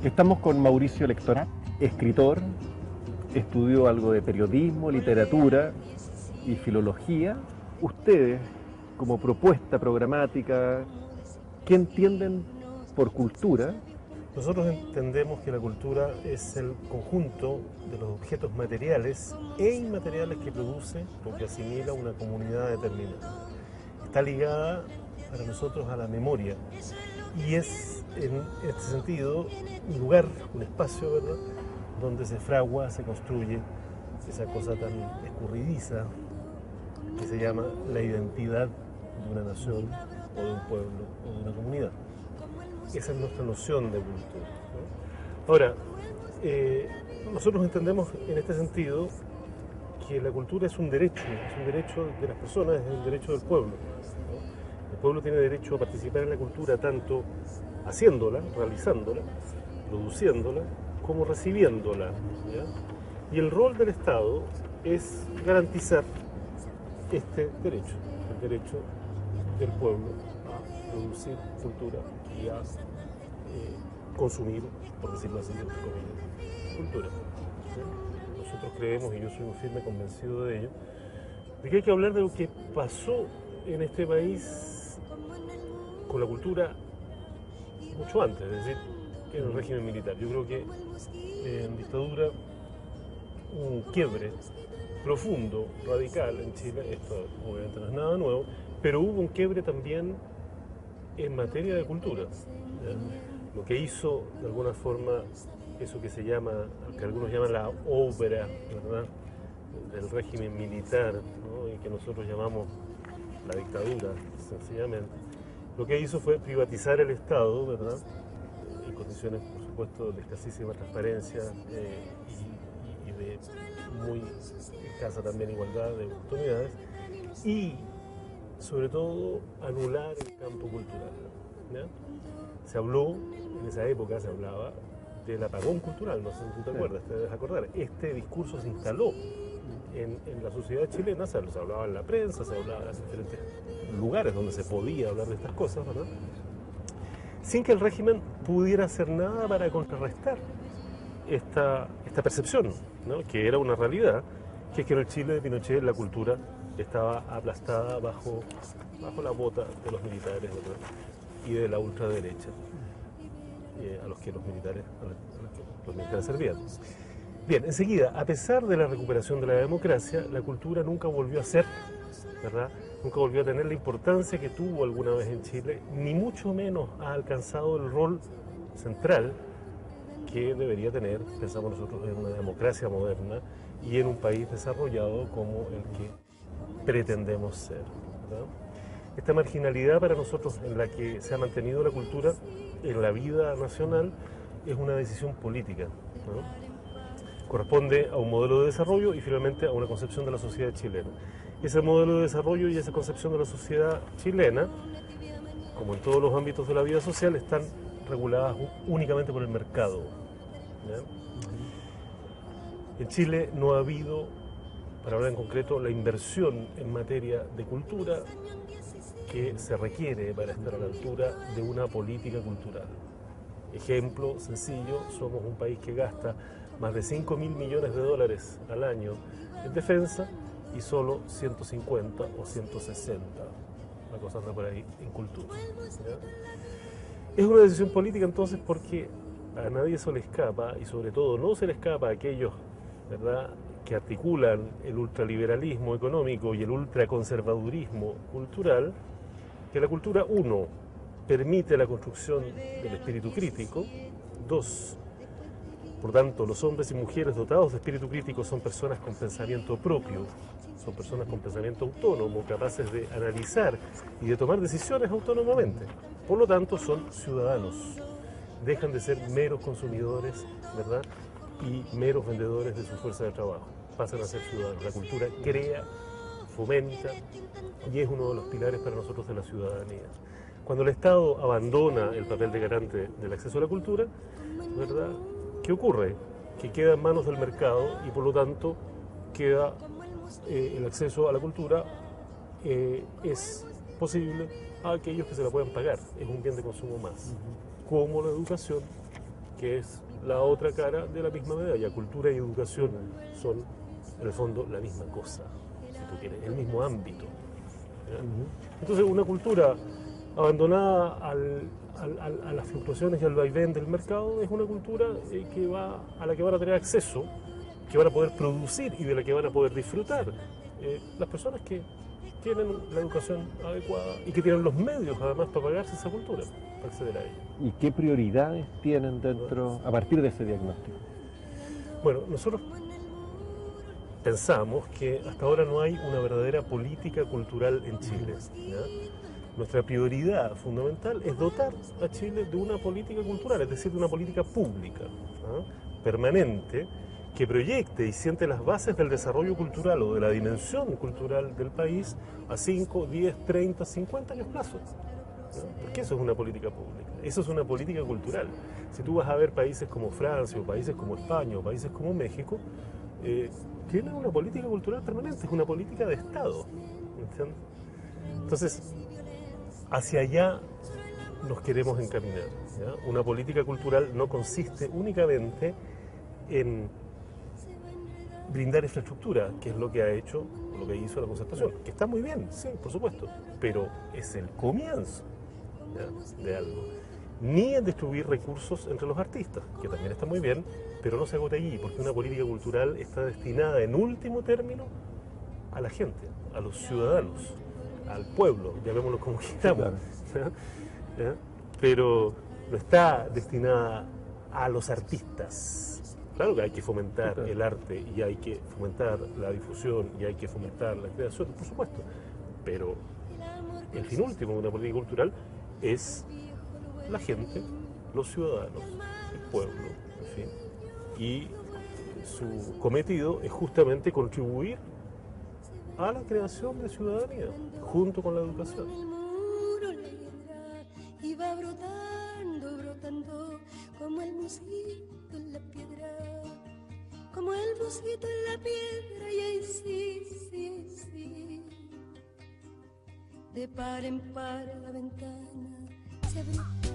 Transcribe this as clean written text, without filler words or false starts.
Estamos con Mauricio Lectora, escritor, estudió algo de periodismo, literatura y filología. Ustedes, como propuesta programática, ¿qué entienden por cultura? Nosotros entendemos que la cultura es el conjunto de los objetos materiales e inmateriales que produce o que asimila una comunidad determinada. Está ligada para nosotros a la memoria y es en este sentido un lugar, un espacio, ¿verdad?, donde se fragua, se construye esa cosa tan escurridiza que se llama la identidad de una nación o de un pueblo o de una comunidad. Esa es nuestra noción de cultura, ¿no? Ahora, nosotros entendemos en este sentido que la cultura es un derecho de las personas, es un derecho del pueblo, ¿no? El pueblo tiene derecho a participar en la cultura tanto haciéndola, realizándola, produciéndola, como recibiéndola, ¿ya? Y el rol del Estado es garantizar este derecho, el derecho del pueblo a producir cultura y a consumir, por decirlo así, entre comillas, cultura. ¿Sí? Nosotros creemos, y yo soy un firme convencido de ello, de que hay que hablar de lo que pasó en este país con la cultura mucho antes, es decir, en el régimen militar. Yo creo que en dictadura un quiebre profundo, radical en Chile, esto obviamente no es nada nuevo, pero hubo un quiebre también en materia de cultura. Lo que hizo, de alguna forma, eso que se llama, que algunos llaman la obra, ¿verdad?, del régimen militar, ¿no?, y que nosotros llamamos la dictadura, sencillamente, lo que hizo fue privatizar el Estado, ¿verdad?, en condiciones, por supuesto, de escasísima transparencia y de muy escasa también igualdad de oportunidades, y sobre todo anular el campo cultural, ¿ya? Se habló, en esa época se hablaba del apagón cultural, no sé si tú te acuerdas, te debes acordar. Este discurso se instaló en la sociedad chilena, se hablaba en la prensa, se hablaba en diferentes lugares donde se podía hablar de estas cosas, ¿verdad?, sin que el régimen pudiera hacer nada para contrarrestar esta percepción, ¿no?, que era una realidad, que es que en el Chile de Pinochet la cultura estaba aplastada bajo la bota de los militares, ¿verdad?, y de la ultraderecha, a los que los militares servían. Bien, enseguida, a pesar de la recuperación de la democracia, la cultura nunca volvió a ser, ¿verdad?, nunca volvió a tener la importancia que tuvo alguna vez en Chile, ni mucho menos ha alcanzado el rol central que debería tener, pensamos nosotros, en una democracia moderna y en un país desarrollado como el que pretendemos ser, ¿verdad? Esta marginalidad para nosotros en la que se ha mantenido la cultura en la vida nacional es una decisión política, ¿no? Corresponde a un modelo de desarrollo y finalmente a una concepción de la sociedad chilena. Ese modelo de desarrollo y esa concepción de la sociedad chilena, como en todos los ámbitos de la vida social, están reguladas únicamente por el mercado, ¿ya? En Chile no ha habido, para hablar en concreto, la inversión en materia de cultura que se requiere para estar a la altura de una política cultural. Ejemplo sencillo, somos un país que gasta más de 5.000 millones de dólares al año en defensa y solo 150 o 160, la cosa anda por ahí, en cultura, ¿ya? Es una decisión política entonces porque a nadie se le escapa, y sobre todo no se le escapa a aquellos, ¿verdad?, que articulan el ultraliberalismo económico y el ultraconservadurismo cultural, que la cultura, uno, permite la construcción del espíritu crítico, dos, por tanto, los hombres y mujeres dotados de espíritu crítico son personas con pensamiento propio, son personas con pensamiento autónomo, capaces de analizar y de tomar decisiones autónomamente. Por lo tanto, son ciudadanos, dejan de ser meros consumidores, ¿verdad?, y meros vendedores de su fuerza de trabajo, pasan a ser ciudadanos. La cultura crea, fomenta y es uno de los pilares para nosotros de la ciudadanía. Cuando el Estado abandona el papel de garante del acceso a la cultura, ¿verdad?, ¿qué ocurre? Que queda en manos del mercado y por lo tanto queda el acceso a la cultura es posible a aquellos que se la puedan pagar. Es un bien de consumo más, como la educación, que es la otra cara de la misma medalla. Cultura y educación son, en el fondo, la misma cosa, si tú quieres, el mismo ámbito. ¿Ya? Entonces, una cultura abandonada a las fluctuaciones y al vaivén del mercado es una cultura a la que van a tener acceso, que van a poder producir y de la que van a poder disfrutar las personas que tienen la educación adecuada y que tienen los medios además para pagarse esa cultura, para acceder a ella. ¿Y qué prioridades tienen a partir de ese diagnóstico? Bueno, nosotros pensamos que hasta ahora no hay una verdadera política cultural en Chile, ¿ya? Nuestra prioridad fundamental es dotar a Chile de una política cultural, es decir, de una política pública, permanente, que proyecte y siente las bases del desarrollo cultural o de la dimensión cultural del país a 5, 10, 30, 50 años plazo. ¿No? Porque eso es una política pública, eso es una política cultural. Si tú vas a ver países como Francia, o países como España, o países como México, tienen una política cultural permanente, es una política de Estado. ¿Entiendes? Entonces, hacia allá nos queremos encaminar, ¿ya? Una política cultural no consiste únicamente en brindar infraestructura, que es lo que ha hecho, lo que hizo la Concertación, que está muy bien, sí, por supuesto, pero es el comienzo, ¿ya?, de algo. Ni en distribuir recursos entre los artistas, que también está muy bien, pero no se agote allí, porque una política cultural está destinada en último término a la gente, a los ciudadanos, al pueblo, llamémoslo como queramos, Claro. ¿ya? Pero no está destinada a los artistas. Claro que hay que fomentar el arte y hay que fomentar la difusión y hay que fomentar la creación, por supuesto, pero el fin último de una política cultural es la gente, los ciudadanos, el pueblo, en fin, y su cometido es justamente contribuir a la creación de ciudadanía junto con la educación. Y va brotando, brotando, como el mosquito en la piedra, como el mosquito en la piedra, y ahí sí, sí, sí. De par en par la ventana se abrió.